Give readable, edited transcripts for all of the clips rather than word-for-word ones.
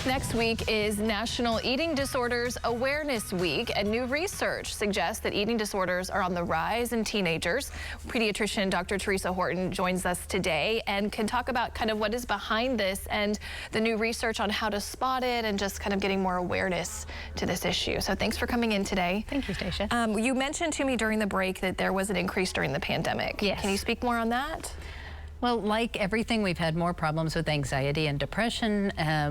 Next week is National Eating Disorders Awareness Week, and new research suggests that eating disorders are on the rise in teenagers. Pediatrician Dr. Theresa Horton joins us today and can talk about kind of what is behind this and the new research on how to spot it and just kind of getting more awareness to this issue. So thanks for coming in today. Thank you, Stacia. You mentioned to me during the break that there was an increase during the pandemic. Yes. Can you speak more on that? Well, like everything, we've had more problems with anxiety and depression,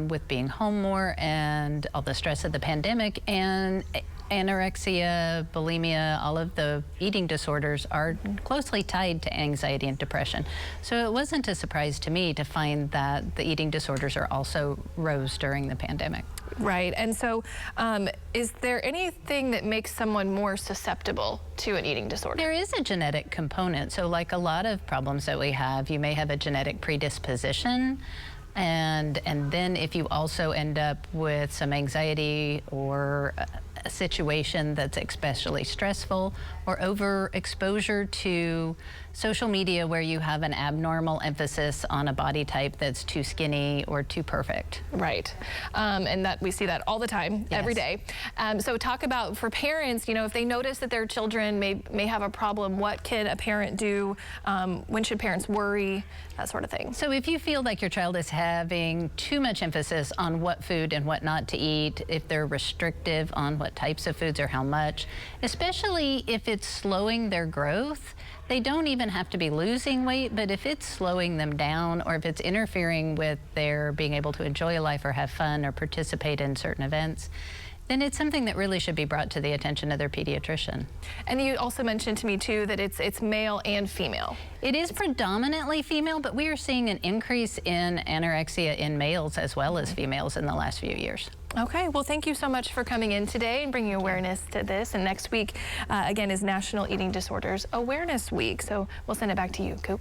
with being home more and all the stress of the pandemic, and anorexia, bulimia, all of the eating disorders are closely tied to anxiety and depression. So it wasn't a surprise to me to find that the eating disorders are also rose during the pandemic. Right, and so is there anything that makes someone more susceptible to an eating disorder? There is a genetic component. So like a lot of problems that we have, you may have a genetic predisposition, and then if you also end up with some anxiety or a situation that's especially stressful, or overexposure to social media where you have an abnormal emphasis on a body type that's too skinny or too perfect. Right, and that we see that all the time, Yes. every day. So talk about, for parents, you know, if they notice that their children may have a problem, what can a parent do? When should parents worry? That sort of thing. So if you feel like your child is having too much emphasis on what food and what not to eat, if they're restrictive on what types of foods or how much, especially if it's slowing their growth, they don't even have to be losing weight, but if it's slowing them down or if it's interfering with their being able to enjoy life or have fun or participate in certain events, then it's something that really should be brought to the attention of their pediatrician. And you also mentioned to me too that it's male and female. It is predominantly female, but we are seeing an increase in anorexia in males as well as females in the last few years. Okay, well, thank you so much for coming in today and bringing awareness to this. And next week, again, is National Eating Disorders Awareness Week. So we'll send it back to you, Coop.